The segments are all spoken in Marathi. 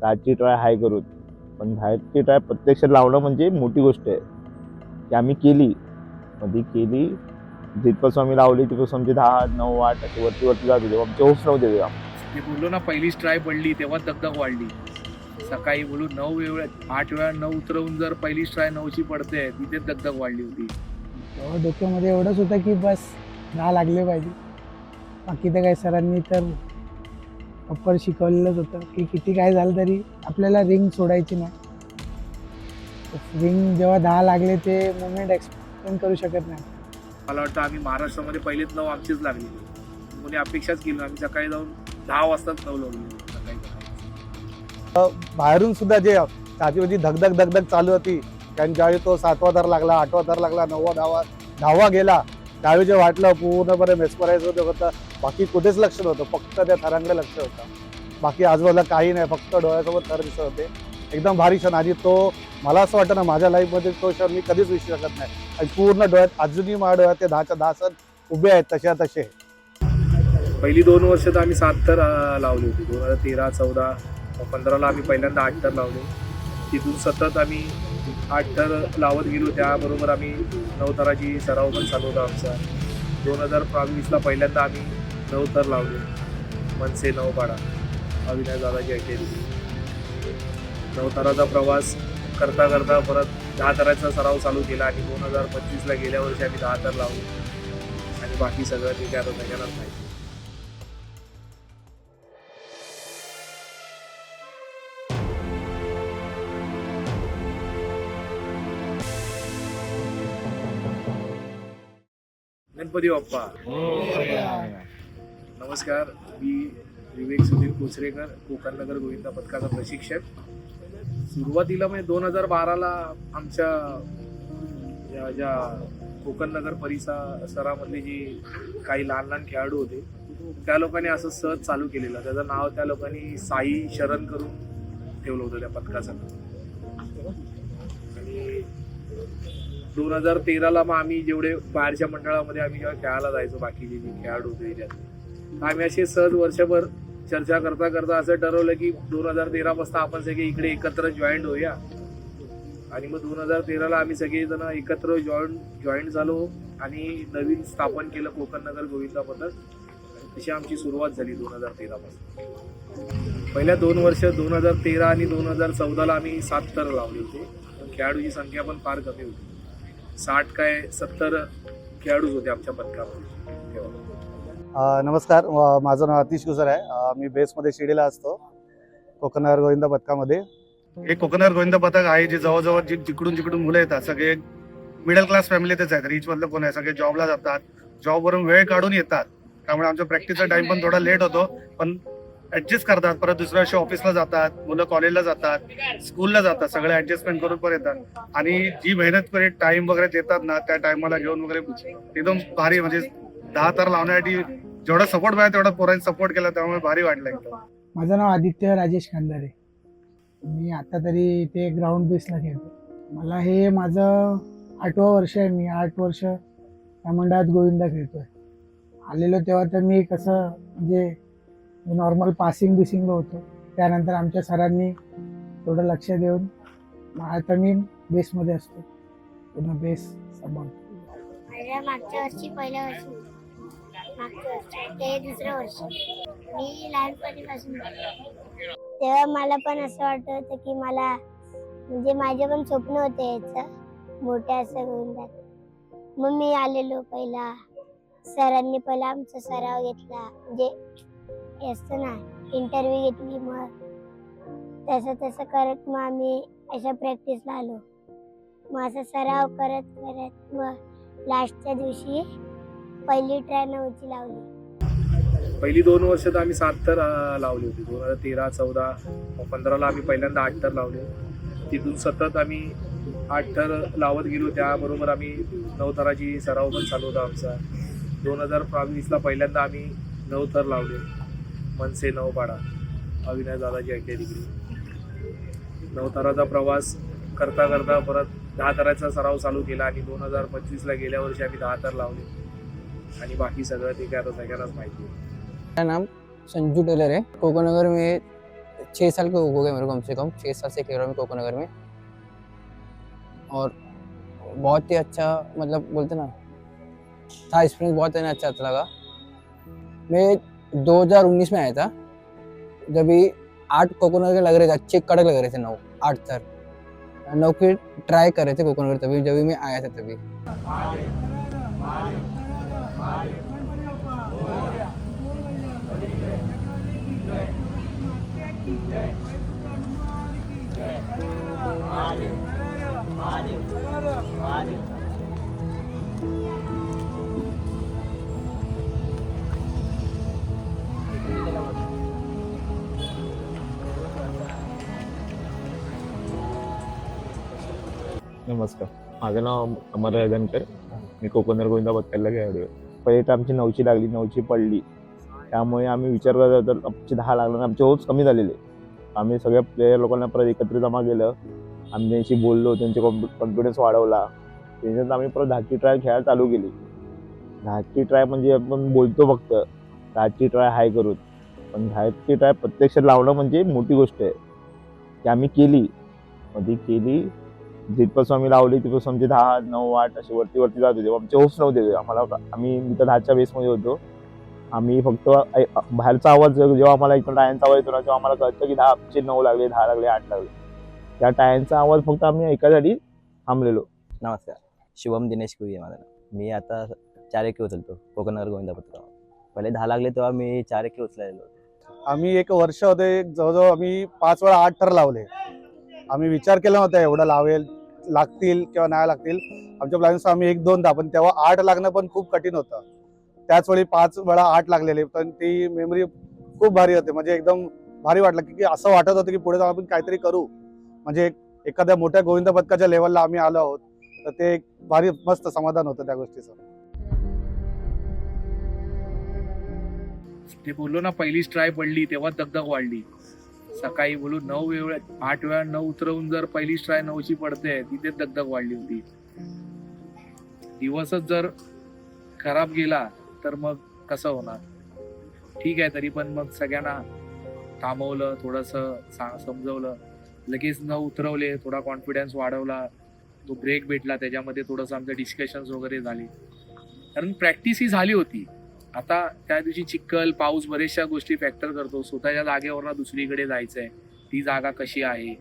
बाहेरची ट्राय हाय करू, पण बाहेरची ट्राय प्रत्यक्षात लावणं म्हणजे मोठी गोष्ट आहे. ती आम्ही केली, मध्ये केली. जिथपासून आम्ही लावली तिथपासून आमचे 10, 9, 8 असे वरती जात होते. आमचे होप्स नव्हते तेव्हा. ते बोललो ना, पहिलीच ट्राय पडली तेव्हा दगदग वाढली. सकाळी बोलू 9 वेळा 8 वेळा 9 उतरवून जर पहिलीच ट्राय 9ची पडते, तिथेच दगदग वाढली होती. तेव्हा डोक्यामध्ये एवढंच होतं की बस 10 लागले पाहिजे. बाकी तर काय, सरांनी तर प्रॉपर शिकवलेलंच होतं की किती काय झालं तरी आपल्याला रिंग सोडायची नाही. रिंग जेव्हा 10 लागले ते मोमेंट एक्सप्लेन करू शकत नाही. मला वाटतं आम्ही महाराष्ट्रामध्ये पहिलेच 9 आमचीच लागली. कोणी अपेक्षाच केली. आम्ही सकाळी जाऊन 10 वाजताच 9 लावली सकाळी. बाहेरून सुद्धा जे त्याची धगधग चालू होती, कारण ज्यावेळी तो 7वा थर लागला, 8वा थर लागला, 9वा 10वा गेला, त्यावेळी जे वाटलं पूर्णपणे मेस्मराईज होतं. बाकी कुठेच लक्ष नव्हतं, फक्त त्या थरांकडे लक्ष होतं. बाकी आजूबाजूला काही नाही, फक्त डोळ्यासोबत थर दिसत होते. एकदम भारी क्षण. आधी तो मला असं वाटतं ना, माझ्या लाईफमध्ये तो क्षण मी कधीच विसरू शकत नाही. आणि पूर्ण डोळ्यात अजूनही माझ्या डोळ्यात ते 10च्या 10 सण उभे आहेत तसे. पहिली 2 वर्ष तर आम्ही 7 थर लावली होती. 2013, 14, 15ला आम्ही पहिल्यांदा 8 थर लावले. तिथून सतत आम्ही 8 थर लावत गेलो. त्याबरोबर आम्ही 9 थराची सराव पण चालू होता आमचा. 2022ला पहिल्यांदा आम्ही 9 थर लावले. मनसे 9 पाडा, अविनाश दादाची अकॅडमी. 9 थराचा प्रवास करता परत 10 थराचा सराव चालू केला आणि 2025ला गेल्या वर्षी आम्ही 10 थर लावले. आणि बाकी सगळं ठीक आहे, आता सगळ्यांनाच माहिती. गणपती बाप्पा. नमस्कार, मी विवेक सुधीर कोचरेकर, कोकण नगर गोविंदा पथकाचा प्रशिक्षक. सुरुवातीला म्हणजे 2012ला आमच्या ज्या कोकण नगर परिसरामधले जी काही लहान खेळाडू होते, त्या लोकांनी असं सहज चालू केलेलं. त्याचं नाव त्या लोकांनी साई शरण करून ठेवलं होतं त्या पथकाचं. आणि 2013ला मग आम्ही जेवढे बाहेरच्या मंडळामध्ये आम्ही जेव्हा खेळायला जायचो, बाकीचे जे खेळाडू होते एरियात, आम्ही असे सहज वर्षभर चर्चा करता असं ठरवलं की 2013 आपण सगळे इकडे एकत्र जॉईंट होऊया. आणि मग 2013ला आम्ही सगळेजण एकत्र जॉईंट झालो आणि नवीन स्थापन केलं कोकण नगर गोविंदा पथक. तशी आमची सुरुवात झाली 2013 पासून. पहिल्या 2 वर्ष 2013 आणि 2014ला आम्ही 7 थर लावले होते. पण खेळाडूची संख्या पण फार कमी होती. 60 काय 70 खेळाडूच होते आमच्या पथकामध्ये तेव्हा. नमस्कार, माझं नाव अतिश गुजर आहे. मी बेसमध्ये शिडीला असतो कोकण नगर गोविंदा पथकामध्ये. हे कोकण नगर गोविंदा पथक आहे जे जवळजवळ जिकडून मुलं येतात, सगळे मिडल क्लास फॅमिलीतच आहेत. रिच मधलं कोण आहे, सगळे जॉबला जातात, जॉबवरून वेळ काढून येतात. त्यामुळे आमच्या प्रॅक्टिसचा टाइम पण थोडा लेट होतो, पण ऍडजस्ट करतात. परत दुसऱ्या दिवशी ऑफिसला जातात, मुलं कॉलेजला जातात, स्कूलला जातात, सगळे ऍडजस्टमेंट करून पण येतात. आणि जी मेहनत करून टाइम वगैरे देतात ना, त्या टाइमला घेऊन वगैरे एकदम भारी. म्हणजे 10 थर लावण्यासाठी जेवढा सपोर्ट मिळाला तेवढा पोरांनी सपोर्ट केला, त्यामुळे भारी वाटलं एकदम. माझं नाव आदित्य राजेश खांदारे. मी आता तरी इथे ग्राउंड बेसला खेळतो. मला हे माझं 8वं वर्ष आहे. मी 8 वर्ष या मंडळात गोविंदा खेळतोय. आलेलो तेव्हा तर मी कसं म्हणजे नॉर्मल बिसिंगला होतो. त्यानंतर आमच्या सरांनी थोडं लक्ष देऊन आता मी बेसमध्ये असतो, पूर्ण बेस सांभाळतो. मागच्या वर्षी पहिल्या वर्षी, मागच्या वर्षी ते दुसरं वर्ष. मी लहानपणीपासून तेव्हा मला पण असं वाटत होतं की मला म्हणजे माझे पण स्वप्न होते याचं मोठ्या असं गोविंदात. मग मी आलेलो. पहिला सरांनी पहिला आमचा सराव घेतला, म्हणजे असतं ना इंटरव्ह्यू घेतली. मग तसं करत मग आम्ही अशा प्रॅक्टिसला आलो. मग असं सराव करत मग लास्टच्या दिवशी पहिली ट्राय 9ची लावली. पहिली 2 वर्ष तर आम्ही 7 थर लावली होती. 2013, 14, 15ला आम्ही पहिल्यांदा 8 थर लावले. तिथून सतत आम्ही 8 थर लावत गेलो. त्याबरोबर आम्ही 9 थराची सराव पण चालू होता आमचा. 2022ला पहिल्यांदा आम्ही 9 थर लावले. मनसे 9 पाडा, अविनाश दादाची अकॅडमी. 9 थराचा प्रवास करता परत 10 थराचा सराव चालू केला आणि 2025ला गेल्या वर्षी आम्ही 10 थर लावले. आणि बाकी सगळं ठीक आहे, आता सगळ्यांनाच माहिती आहे. मेरा नाम संजू टेलर है। कोकण नगर में 6 साल हो गए मेरे को, कम से कम 6 साल से खेल रहा हूँ कोको नगर में। और बहुत ही अच्छा, मतलब बोलते ना, था एक्सपीरियंस, बहुत है ना, अच्छा लगा। मैं 2019 में आया था, जब भी 8 कोको नगर लग रहे थे, अच्छे कड़क लग रहे थे, 9-8 सर 9 की ट्राई कर रहे थे कोको नगर, तभी जब भी मैं आया था तभी। नमस्कार, माझं नाव अमर रायधनकर. मी कोकणर गोविंदा पत्करला खेळाडू. पहिले तर आमची 9ची लागली, 9ची पडली. त्यामुळे आम्ही विचार करत होतो तर आमची 10 लागला आणि आमचे होप्स कमी झालेले. आम्ही सगळ्या प्लेयर लोकांना परत एकत्र जमा केलं. आम्ही त्यांच्याशी बोललो, त्यांचे कॉन्फिडन्स वाढवला. त्याच्यानंतर आम्ही परत 10ची ट्राय खेळायला चालू केली. 10ची ट्राय म्हणजे आपण बोलतो फक्त 10ची ट्राय हाय करून, पण 10ची ट्राय प्रत्यक्षात लावणं म्हणजे मोठी गोष्ट आहे. ती आम्ही केली. ती केली. जिथपासून आम्ही लावली तिथपासून आमचे 10, 9, 8 असे वरती जात होते. आमचे होप्स नव्हते आम्हाला. आम्ही तर 10च्या बेसमध्ये होतो. आम्ही फक्त बाहेरचा आवाज जेव्हा आम्हाला इकडं टायांचा आवाज येतो ना, तेव्हा आम्हाला कळतं की 10चे 9 लागले, 10 लागले, 8 लागले. त्या टायांचा आवाज फक्त आम्ही ऐकायसाठी थांबलेलो. नमस्कार, शुभम दिनेश कुई आहे माझं नाव. मी आता 4 एके उचलतो कोकणनगर गोविंदा पत्करावर. पहिले 10 लागले तेव्हा मी 4 एके उचलायलो होतो. आम्ही 1 वर्ष होते, जवळजवळ आम्ही 5 वेळा 8 थर लावले. आम्ही विचार केला नव्हता एवढं लागतील किंवा नाही लागतील. आमच्या प्लॅन्स आम्ही 1-2दा, पण तेव्हा 8 लागणं पण खूप कठीण होतं. त्याच वेळी 5 वेळा 8 लागलेले, पण ती मेमरी खूप भारी होते. म्हणजे एकदम भारी वाटलं की असं वाटत होतं की पुढे जाऊन आपण काहीतरी करू, म्हणजे एखाद्या मोठ्या गोविंदा पथकाच्या लेवलला आम्ही आलो आहोत. तर ते एक भारी मस्त समाधान होतं त्या गोष्टीचं. ते बोललो ना, पहिलीच ट्राय पडली तेव्हा दगदग वाढली. सकाळी बोलू 9 वेळा 8 वेळा 9 उतरवून जर पहिलीच ट्राय 9ची पडते, तिथे दगदग वाढली होती. दिवसच जर खराब गेला तर मग कसं होणार. ठीक आहे, तरी पण मग सगळ्यांना थांबवलं, थोडंसं समजवलं, लगेच 9 उतरवले, थोडा कॉन्फिडन्स वाढवला, तो ब्रेक भेटला, त्याच्यामध्ये थोडंसं आमचं डिस्कशन्स वगैरे झाले, कारण प्रॅक्टिस ही झाली होती. आता त्या दिवशी चिखल, पाऊस बरेचशा गोष्टी फॅक्टर करतो. स्वतःच्या जागेवरनं दुसरीकडे जायचंय, ती जागा कशी आहे,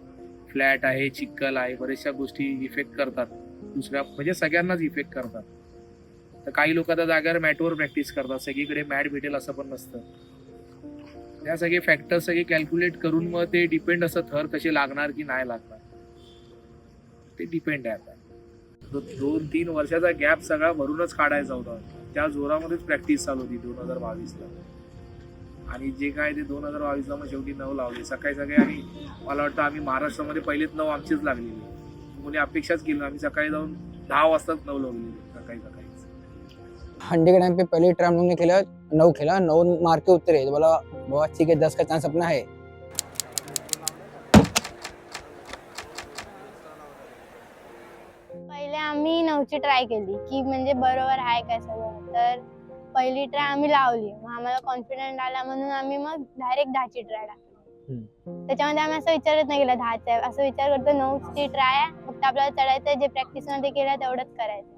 फ्लॅट आहे, चिखल आहे, बऱ्याचशा गोष्टी इफेक्ट करतात. दुसऱ्या म्हणजे सगळ्यांनाच इफेक्ट करतात. तर काही लोक त्या जागेवर मॅटवर प्रॅक्टिस करतात, सगळीकडे मॅट भेटेल असं पण नसतं. त्या सगळे फॅक्टर सगळे कॅल्क्युलेट करून मग ते डिपेंड असं थर कसे लागणार की नाही लागणार, ते डिपेंड आहे. आता 2-3 वर्षाचा गॅप सगळा भरूनच काढायचा होता. त्या जोरामध्येच प्रॅक्टिस चालू होती 2022ला. आणि जे काय ते 2022ला मग शेवटी 9 लावले सकाळी. आणि मला वाटतं आम्ही महाराष्ट्रामध्ये पहिलेच 9 आमचीच लागलेली. कोणी अपेक्षाच केली. आम्ही सकाळी जाऊन 10 वाजताच 9 लावलेली सकाळी. हंडी के टाइम पे पहले ट्राई हम लोग ने खेला 9 खेला, 9 मार के उतरे तो बोला बहुत ठीक है, 10 का चांस अपना है. पहिले आम्ही 9ची ट्राय केली की म्हणजे बरोबर आहे काय सगळं. तर पहिली ट्राय आम्ही लावली, मग आम्हाला कॉन्फिडंट आला म्हणून आम्ही मग डायरेक्ट 10ची ट्राय टाकली. त्याच्यामध्ये आम्ही असं विचारच नाही केला 10चा आहे, असं विचार करतो 9ची ट्राय आहे, फक्त आपल्याला चढायचं, जे प्रॅक्टिस मध्ये केलं तेवढंच करायचं.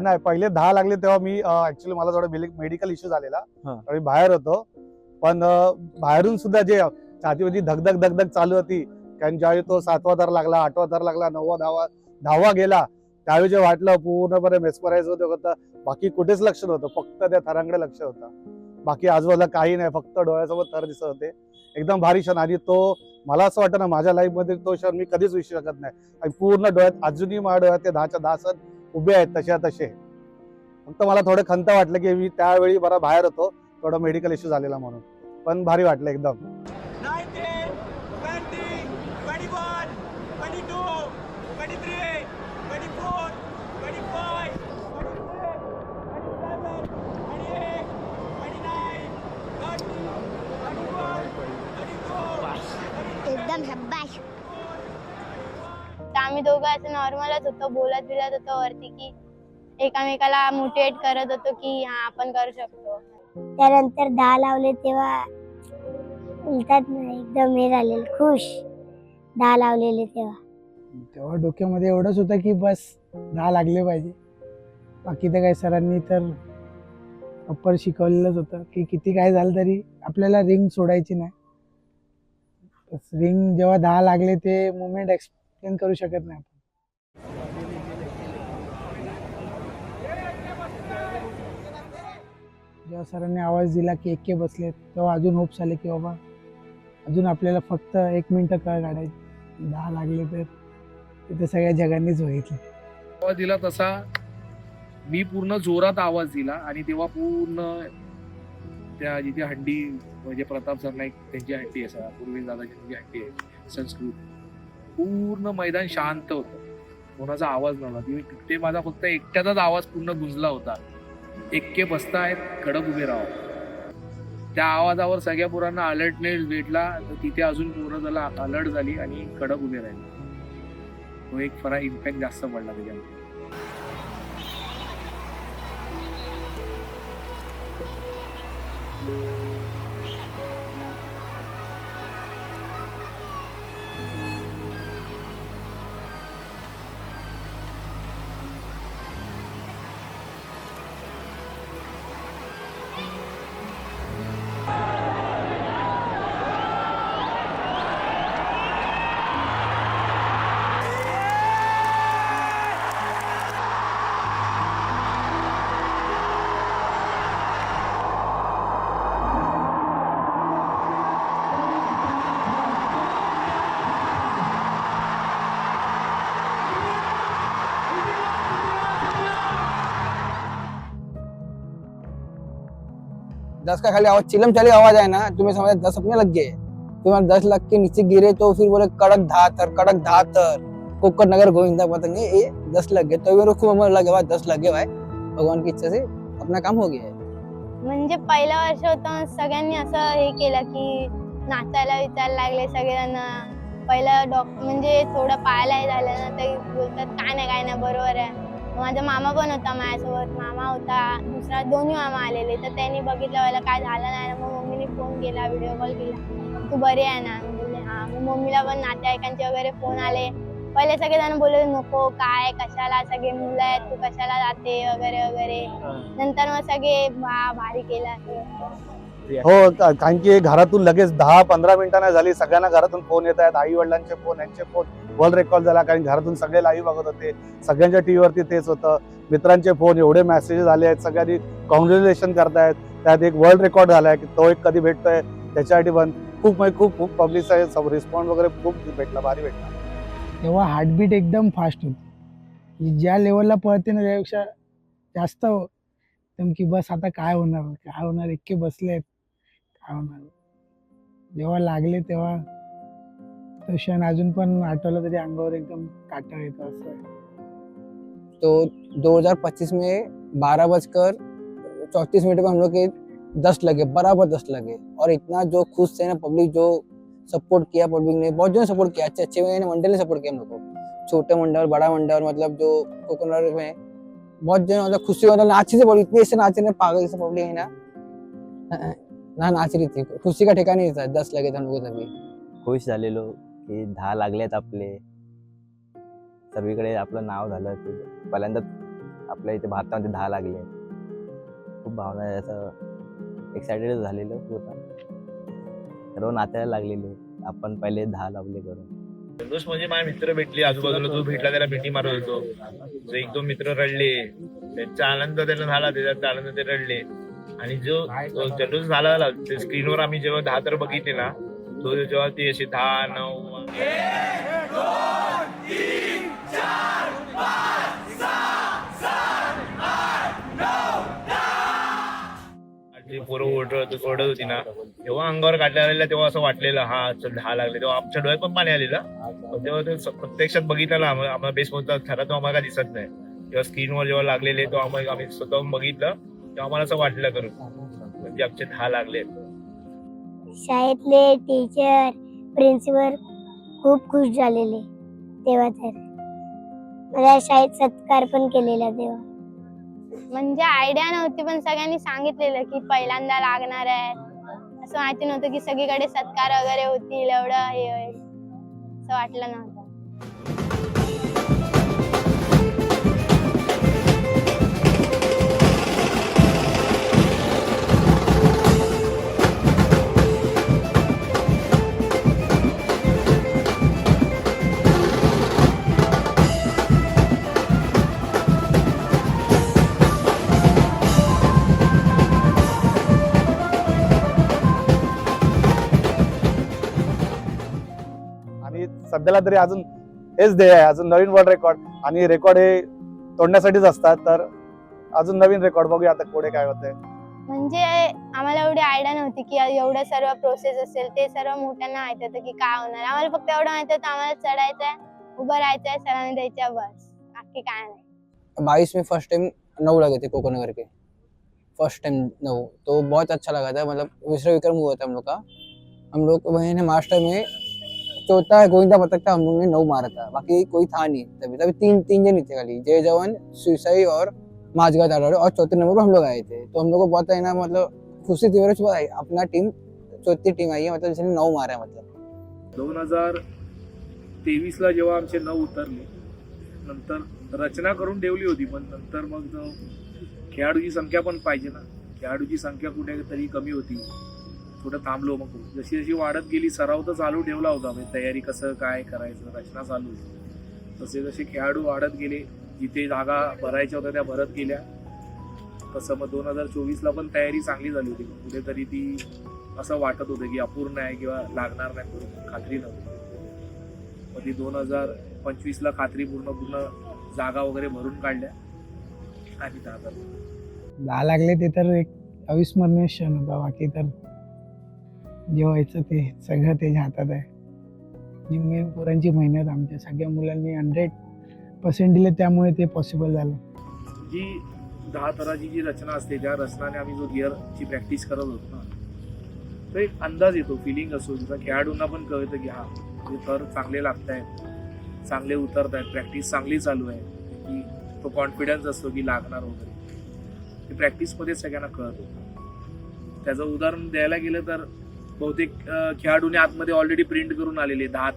नाही, पहिले 10 लागले तेव्हा मी ऍक्च्युली मला थोडा मेडिकल इश्यू झालेला, मी बाहेर होतो. पण बाहेरून सुद्धा जे छातीवरची धगधग चालू होती, कारण ज्यावेळी तो 7वा थर लागला, 8वा थर लागला, 9वा 10वा गेला, त्यावेळी जे वाटलं पूर्णपणे मेस्मराइज होतं. बाकी कुठेच लक्ष नव्हतं, फक्त त्या थरांकडे लक्ष होतं. बाकी आजूबाजूला काही नाही, फक्त डोळ्यासोबत थर दिसत होते. एकदम भारी क्षण. आणि तो मला असं वाटतं ना, माझ्या लाईफ मध्ये तो क्षण मी कधीच विसरू शकत नाही. आणि पूर्ण डोळ्यात अजूनही माझ्या डोळ्यात ते 10च्या 10 सण उभे आहेत तसे. फक्त मला थोडं खंत वाटलं की मी त्यावेळी बरा बाहेर होतो, थोडा मेडिकल इश्यू झालेला म्हणून. पण भारी वाटलं एकदम. 19, 20, 21, 22, 23, 24, 25, 26, 27, 28, 29, 30, 31, 32, एकदम शाबाश. आम्ही दोघं असं नॉर्मलच होतो, बोलत होतो वरती की एकामेकाला मोटिवेट करत होतो की हा आपण करू शकतो. त्यानंतर 10 लावले तेव्हा बोलतात ना एकदम हे झालेलं खुश 10 लावलेले तेव्हा डोक्यामध्ये एवढंच होतं की बस 10 लागले पाहिजे. बाकी तर काय सरांनी तर प्रॉपर शिकवलेलंच होतं की किती काय झालं तरी आपल्याला रिंग सोडायची नाही. रिंग जेव्हा 10 लागले ते मुवमेंट एक्सप्लेन करू शकत नाही आपण. जेव्हा सरांनी आवाज दिला की 1K बसले तेव्हा अजून होप्स आले की बाबा अजून आपल्याला फक्त 1 मिनिटं काळ काढायची. 10 लागले तर तिथे सगळ्या जगांनीच बघितलं. आवाज दिला तसा मी पूर्ण जोरात आवाज दिला आणि तेव्हा पूर्ण त्या जिथे हंडी म्हणजे प्रताप सरनाईक त्यांची हंडी आहे सगळ्या पूर्वी दादाची त्यांची हंडी आहे संस्कृत, पूर्ण मैदान शांत होतं, कोणाचा आवाज नव्हता. ते माझा फक्त एकट्याचाच आवाज पूर्ण गुंजला होता. 1K बसतायत, कडक उभे राहा. त्या आवाजावर सगळ्या पोरांना अलर्टनेस भेटला. तिथे अजून पोरं त्याला अलर्ट झाली आणि कडक उभे राहिले. तो एक फरक इम्पॅक्ट जास्त पडला त्याच्यामध्ये. दस का खाली आवाज चिलम चाली आवाज है ना, तुम्हें समझ 10 अपने लग गए. तुम्हारे 10 लग के नीचे गिरे तो फिर बोले कड़क धातर कोकर नगर गोविंदा पतंगे ये 10 लग गए. तो मेरे को खूब लगे भाई 10 लगे भाई, भगवान की इच्छा से अपना काम हो गया है. म्हणजे पहिलं वर्ष होतं सगळ्यांनी असं हे केलं की नाचायला विचारायला लागले सगळेजण. पहिलं म्हणजे थोडं पाहायला हे झालं ना तर बोलतात काय नाही बरोबर आहे. माझा मामा पण होता माझ्यासोबत, मामा होता, दुसरा दोन्ही मामा आलेले. तर त्यांनी बघितलं व्हायला काय झालं नाही ना. मग मम्मीने फोन केला, व्हिडिओ कॉल केला, तू बरी आहे ना. बोलले हा. मग मम्मीला पण नातेवाईकांचे वगैरे फोन आले. पहिले सगळेजण बोलले नको काय कशाला, सगळे मुलं आहेत, तू कशाला जाते वगैरे वगैरे. नंतर मग सगळे भारी केलं असं. हो, कारण की घरातून लगेच 10-15 मिनिटांना झाली सगळ्यांना घरातून फोन येत आहेत. आई वडिलांचे फोन, यांचे फोन, वर्ल्ड रेकॉर्ड झाला. कारण घरातून सगळे लाईव्ह बघत होते, सगळ्यांच्या टीव्हीवरती तेच होतं. मित्रांचे फोन, एवढे मेसेजेस आले आहेत, सगळ्यांनी कॉंग्रॅच्युलेशन करतायत. त्यात एक वर्ल्ड रेकॉर्ड झालाय की तो एक कधी भेटतोय त्याच्यासाठी पण खूप पब्लिक रिस्पॉन्स वगैरे खूप भेटला, भारी भेटला. तेव्हा हार्टबीट एकदम फास्ट होती. ज्या लेवलला पळते ना त्यापेक्षा जास्त एकदम की बस आता काय होणार 1K बसलेत काय होणार. जेव्हा लागले तेव्हा तो क्षण अजून पण आठवलं तरी अंगावर एकदम काटा येतो असं. तो 2025 में 12:34 पे हम लोग के 10 लगे, बराबर 10 लगे. और इतना जो खुश थे ना पब्लिक, जो सपोर्ट किया पब्लिक ने, बहुत जो सपोर्ट किया, अच्छे मंडल ने सपोर्ट किया हम लोग को. छोटे मंडल, बड़ा मंडल, मतलब जो कोकोनट में बहुत जो मतलब खुशी, मतलब नाची से बोली, इतनी ऐसे नाच रहे पागल जैसे पब्लिक है ना नाच रही थी. खुशी का ठिकाना नहीं था. 10 लगे थे हम लोग तभी. खुश झालेलो की 10 लागलेत आपले, सर्वीकडे आपलं नाव झालं. ते पहिल्यांदा आपल्या इथे भारतामध्ये 10 लागले. खूप भावना असं एक्सायटेड झालेलो होता. सर्व नाचायला लागलेले, आपण पहिले 10 लावले करून. संतोष म्हणजे माझे मित्र भेटले, आजूबाजूला जो भेटला त्याला भेटी मारत होतो. जो 1-2 मित्र रडले, त्यांचा आनंद त्यांना झाला, त्याचा आनंद ते रडले. आणि जो जल्लोष झाला ते स्क्रीनवर आम्ही जेव्हा 10 तर बघितले ना, तो जेव्हा ती अशी 10, 9 जी पोरं ओरडत होती ना, तेव्हा अंगावर काढल्या तेव्हा असं वाटलेलं हा चल 10 लागले. तेव्हा आमच्या डोळ्यात पण पाणी आलेलं. पण तेव्हा ते प्रत्यक्षात बघितलं ना, आम्हाला बेस मध्ये खरा तो आम्हाला दिसत नाही. तेव्हा स्क्रीनवर जेव्हा लागलेले तेव्हा आम्ही स्वतःहून बघितलं तेव्हा आम्हाला असं वाटलं करून म्हणजे आमचे 10 लागले. शाळेतले टीचर, प्रिन्सिपल खूप खुश झालेले तेव्हा. तर मला शाळेत सत्कार पण केलेला तेव्हा. म्हणजे आयडिया नव्हती, पण सगळ्यांनी सांगितलेलं की पहिल्यांदा लागणार आहे. असं माहिती नव्हतं की सगळीकडे सत्कार वगैरे होतील, एवढं हे होईल असं वाटलं नव्हतं. आणि सध्याला तरी अजून हेच ध्येय आहे, अजून नवीन वर्ल्ड रेकॉर्ड. आणि रेकॉर्ड हे तोडण्यासाठीच असतात, तर अजून नवीन रेकॉर्ड बघूया आता पुढे काय होतंय. म्हणजे आम्हाला एवढी आयडिया नव्हती की एवढं सर्व प्रोसेस असेल. ते सर्व मोठ्यांना माहिती होतं की काय होणार. आम्हाला फक्त एवढं माहिती होतं आम्हाला चढायचंय, उभं राहायचंय, सरांनी द्यायच्या, बस, बाकी काय नाही. 22 में फर्स्ट टाइम 9 लगे थे कोकोनगर करके, फर्स्ट टाइम 9, तो बहुत अच्छा लगा था. मतलब विश्व विक्रम हुआ था हम लोग मैंने मास्टर में चौथा गोविंदा पतक था, हम लोग ने 9 मारा था, बाकी कोई था नहीं. तभी तीन जन ही थे खाली, जय जवान, सुसाई और माझगा दादा, और चौथे नंबर पर हम लोग आए थे. तो हम लोग को बहुत है ना, मतलब खुशी थी मेरे को, अपना टीम चौथी टीम आई है, मतलब जिसने 9 मारा है. मतलब 2023ला जेव्हा आमचे 9 उतरले, नंतर रचना करून ठेवली होती, पण नंतर मग खेळाडूची संख्या पण पाहिजे ना. खेळाडूची संख्या कुठेतरी कमी होती, थोडं थांबलो. मग जशी जशी वाढत गेली, सराव तर चालू ठेवला होता, म्हणजे तयारी कसं काय करायचं, रचना चालू होती. तसे जसे खेळाडू वाढत गेले, जिथे जागा भरायच्या होत्या त्या भरत गेल्या, तसं मग 2024ला पण तयारी चांगली झाली होती. कुठेतरी ती असं वाटत होतं की अपूर्ण आहे किंवा लागणार नाही, करून खात्री नव्हती. मग ती 2025ला खात्री पूर्ण जागा वगैरे भरून काढल्या आणि 10 लागले ते तर एक अविस्मरणीय क्षण होता. बाकी तर जे व्हायचं ते सगळं त्याच्या हातात आहे. निम्मे पोरांची मेहनत, आमच्या सगळ्या मुलांनी 100% दिले, त्यामुळे ते पॉसिबल झालं. जी 10 थराची जी रचना असते, त्या रचनाने आम्ही जो गिअरची प्रॅक्टिस करत होतो ना, तो एक अंदाज येतो, फिलिंग असतो. जसं खेळाडूंना पण कळतं की हा हे थर चांगले लागत आहेत, चांगले उतरत आहेत, प्रॅक्टिस चांगली चालू आहे, की तो कॉन्फिडन्स असतो की लागणार वगैरे. ते प्रॅक्टिसमध्ये सगळ्यांना कळत होतं. त्याचं उदाहरण द्यायला गेलं तर बहुतेक खेळाडूने आतमध्ये ऑलरेडी प्रिंट करून आलेले 10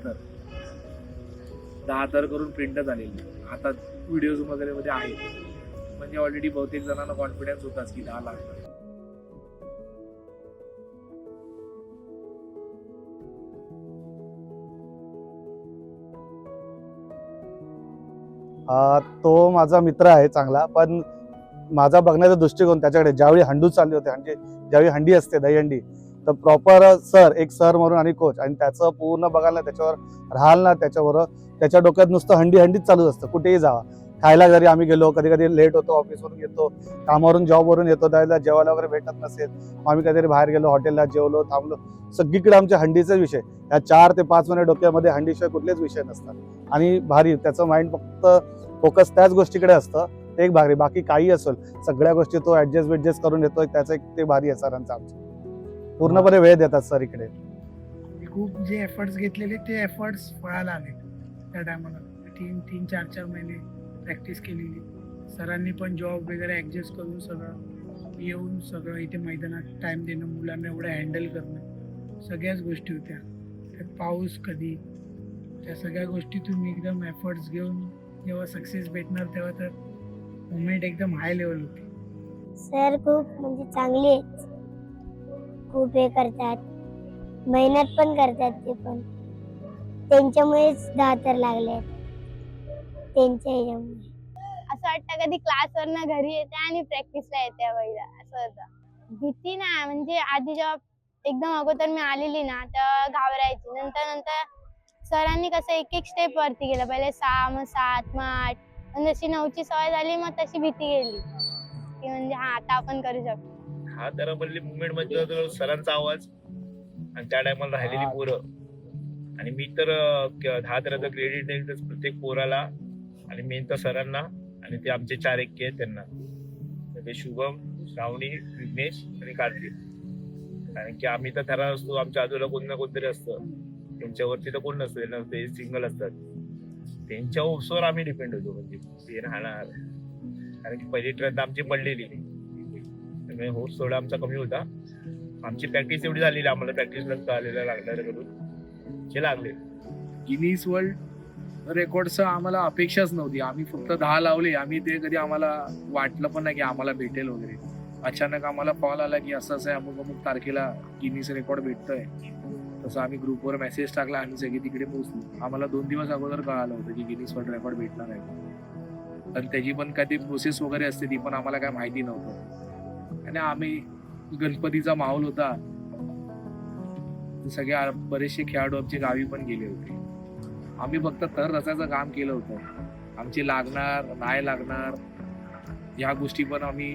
थर करून प्रिंटच आलेले. आता व्हिडिओज वगैरे मध्ये आहेत, म्हणजे ऑलरेडी बहुतेक जणांना कॉन्फिडन्स होताच की 10 लागणार. तो माझा मित्र आहे चांगला, पण माझा बघण्याचा दृष्टिकोन त्याच्याकडे, ज्यावेळी हंडू चालली होते, म्हणजे ज्यावेळी हंडी असते दहीहंडी, तर प्रॉपर एक सर म्हणून आणि कोच, आणि त्याचं पूर्ण बघायला, त्याच्यावर राहाल ना, त्याच्याबरोबर त्याच्या डोक्यात नुसतं हंडीच चालूच असतं. कुठेही जावा, खायला जरी आम्ही गेलो, कधी कधी लेट होतो, ऑफिसवरून येतो, कामावरून जॉबवरून येतो, त्यावेळेला जेवायला वगैरे भेटत नसेल, आम्ही कधीतरी बाहेर गेलो, हॉटेलला जेवलो, थांबलो, सगळीकडे आमच्या हंडीचा विषय. या 4 ते 5 महिने डोक्यामध्ये हंडीशिवाय कुठलेच विषय नसतात. आणि भारी त्याचं माइंड फक्त फोकस त्याच गोष्टीकडे असतं, ते एक भारी. बाकी काही असेल, सगळ्या गोष्टी तो ऍडजस्ट करून येतोय, त्याचं एक ते भारी आहे सरांचं. आमचं पूर्णपणे वेळ देतात सर इकडे. खूप जे एफर्ट्स घेतलेले ते एफर्ट्स फळाला आले. त्या टायमाला 3-4 महिने प्रॅक्टिस केलेली, सरांनी पण जॉब वगैरे ॲडजस्ट करून सगळं येऊन सगळं इथे मैदानात टाइम देणं, मुलांना एवढं हँडल करणं, सगळ्याच गोष्टी होत्या. त्यात पाऊस कधी, त्या सगळ्या गोष्टी तुम्ही एकदम एफर्ट्स घेऊन जेव्हा सक्सेस भेटणार तेव्हा तर मुवमेंट एकदम हाय लेवल होती. सर खूप म्हणजे चांगले आहेत, खूप हे करतात, मेहनत पण करतात. ते पण त्यांच्यामुळेच 10 थर लागले, त्यांच्या ह्याच्यामुळे. असं वाटतं कधी क्लासवरनं घरी येते आणि प्रॅक्टिसला येते पहिला, असं होतं. भीती ना, म्हणजे आधी जेव्हा एकदम अगोदर मी आलेली ना, तेव्हा घाबरायची. नंतर सरांनी कसं एक स्टेप वरती गेलं, पहिले 6, मग 7, मग 8, पण जशी 9ची सवय झाली, मग तशी भीती गेली की म्हणजे हा आता आपण करू शकतो. हा तर म्हणले मुवमेंट मध्ये सरांचा आवाज आणि त्या टायमाला राहिलेली पोरं, आणि मी तर 10 थराचं क्रेडिट देईल तर प्रत्येक पोराला, आणि मेन तर सरांना, आणि ते आमचे 4 एक्के आहेत त्यांना, ते शुभम, श्रावणी, विघ्नेश आणि कार्तिक. कारण की आम्ही तर थरा असतो, आमच्या आजूला कोण ना कोणतरी असतं, त्यांच्यावरती तर कोण नसतं, ते सिंगल असतात, त्यांच्या उपसवर आम्ही डिपेंड होतो. म्हणजे ते राहणार कारण की पहिली ट्रेन आमची पडलेली, त्यामुळे होस थोडा आमचा कमी होता. आमची प्रॅक्टिस एवढी झालेली, आम्हाला प्रॅक्टिसला आलेला लागणार करून ते लागले. गिनीज वर्ल्ड रेकॉर्डचं आम्हाला अपेक्षाच नव्हती. आम्ही फक्त 10 लावले. आम्ही ते कधी आम्हाला वाटलं पण नाही की आम्हाला भेटेल वगैरे. अचानक आम्हाला कॉल आला की असं असं आहे, अमुक अमुक तारखेला गिनीज रेकॉर्ड भेटतोय. तसं आम्ही ग्रुपवर मेसेज टाकला, आम्ही सगळे तिकडे पोहोचलो. आम्हाला 2 दिवस अगोदर कळालं होतं की गिनीज वर्ल्ड रेकॉर्ड भेटणार आहे. पण त्याची पण काय ती प्रोसेस वगैरे असते, ती पण आम्हाला काय माहिती नव्हतं. आणि आम्ही गणपतीचा माहोल होता, सगळे बरेचसे खेळाडू आमचे गावी पण गेले होते. आम्ही फक्त तर रचायचं काम केलं होतं. आमची लागणार नाही लागणार ह्या गोष्टी पण आम्ही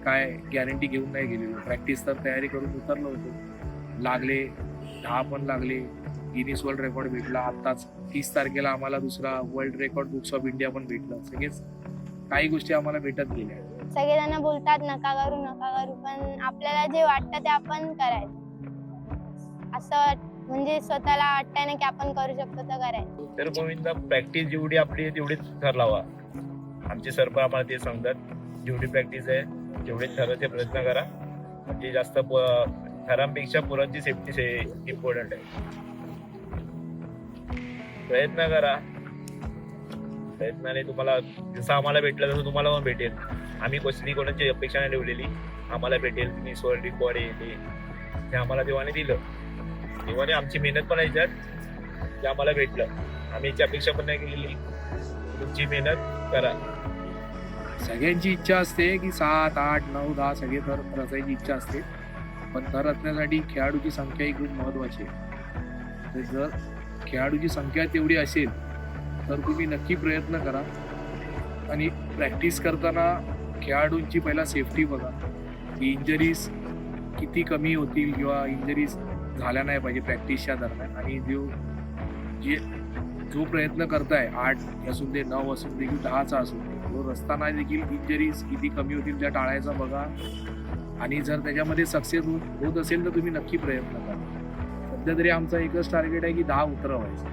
काय गॅरंटी घेऊन नाही गेलेलो. प्रॅक्टिस तर तयारी करून उतरलो होतो. लागले 10 पण लागले. गिनीज वर्ल्ड रेकॉर्ड भेटला. आत्ताच 30 तारखेला आम्हाला दुसरा world record books of India पण भेटलं. सगळेच काही गोष्टी आम्हाला भेटत गेल्या. सगळेजण बोलतात नका करू, पण आपल्याला जे वाटतं ते आपण करायचं. असं म्हणजे स्वतःला वाटतंय ना की आपण करू शकतो तर करायचं. तर गोविंदा, प्रॅक्टिस जेवढी आपली तेवढीच थर लावा. आमचे सर पण आम्हाला ते सांगतात, जेवढी प्रॅक्टिस आहे तेवढे थराचे प्रयत्न करा. म्हणजे जास्त थरांपेक्षा पोरांची सेफ्टी इम्पॉर्टंट आहे. प्रयत्न करा. प्रयत्नाने तुम्हाला जसं आम्हाला भेटलं तसं तुम्हाला पण भेटेल. आम्ही कसली कोणाची अपेक्षा नाही ठेवलेली. आम्हाला भेटेल गिनीज वर्ल्ड रेकॉर्ड ते आम्हाला देवाने दिलं. देवाने आमची मेहनत पण याच्यात ते आम्हाला भेटलं. आम्ही याची अपेक्षा पण नाही केलेली. तुमची मेहनत करा. सगळ्यांची इच्छा असते की 7, 8, 9, 10 सगळे थर रचायची इच्छा असते. पण थर रचण्यासाठी खेळाडूची संख्या ही खूप महत्वाची आहे. जर खेळाडूची संख्या तेवढी असेल तर तुम्ही नक्की प्रयत्न करा. आणि प्रॅक्टिस करताना खेळाडूंची पहिला सेफ्टी बघा की इंजरीज किती कमी होतील किंवा इंजरीज झाल्या नाही पाहिजे प्रॅक्टिसच्या दरम्यान. आणि जो प्रयत्न करताय 8 असून दे, 9 असून दे की 10चा असून दे, तो रस्ताना देखील इंजरीज किती कमी होतील त्या टाळायचा बघा. आणि जर त्याच्यामध्ये सक्सेस होत असेल तर तुम्ही नक्की प्रयत्न करा. सध्या तरी आमचा एकच टार्गेट आहे की 10 उतरवायचं.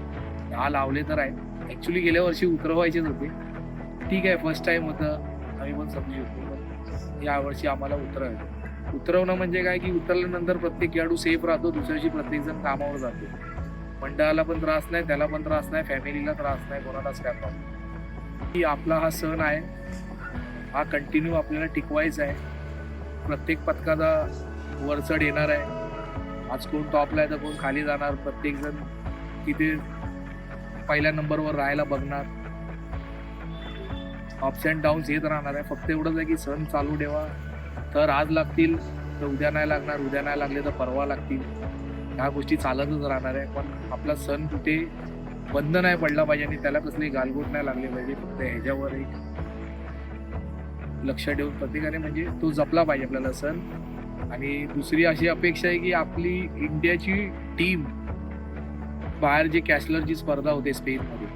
10 लावले तर आहे. ॲक्च्युली गेल्या वर्षी उतरवायचेच होते. ठीक आहे, फर्स्ट टाइम होतं, आम्ही पण समजू शकतो. पण यावर्षी आम्हाला उतरवणं म्हणजे काय की उतरल्यानंतर प्रत्येक खेळाडू सेफ राहतो. दुसऱ्या दिवशी प्रत्येकजण कामावर जातो. मंडळाला पण त्रास नाही, त्याला पण त्रास नाही, फॅमिलीला त्रास नाही, कोणालाच काय प्रॉब्लेम. की आपला हा सण आहे, हा कंटिन्यू आपल्याला टिकवायचा आहे. प्रत्येक पथकाचा वरचढ येणार आहे. आज कोण टॉपला आहे तर कोण खाली जाणार. प्रत्येकजण तिथे पहिल्या नंबरवर राहायला बघणार. अप्स अँड डाऊन्स येत राहणार आहे. फक्त एवढंच आहे की सण चालू ठेवा. तर आज लागतील तर उद्या नाही लागणार, उद्या नाही लागले तर परवा लागतील. ह्या गोष्टी चालतच राहणार आहे. पण आपला सण कुठे बंद नाही पडला पाहिजे आणि त्याला कसले गालबोट नाही लागले पाहिजे. फक्त ह्याच्यावर एक लक्ष ठेवून प्रत्येकाने म्हणजे तो जपला पाहिजे आपल्याला सण. आणि दुसरी अशी अपेक्षा आहे की आपली इंडियाची टीम बाहेर जे कॅसलरची स्पर्धा होते स्पेनमध्ये,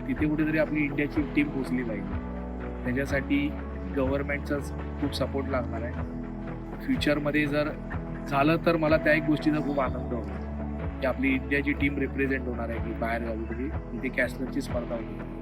तिथे कुठेतरी आपली इंडियाची टीम पोहोचली पाहिजे. त्याच्यासाठी गव्हर्नमेंटचाच खूप सपोर्ट लागणार आहे. फ्युचरमध्ये जर झालं तर मला त्या एक गोष्टीचा खूप आनंद होतो की आपली इंडियाची टीम रिप्रेझेंट होणार आहे की बाहेर गावी तिथे कॅसलरची स्पर्धा होती.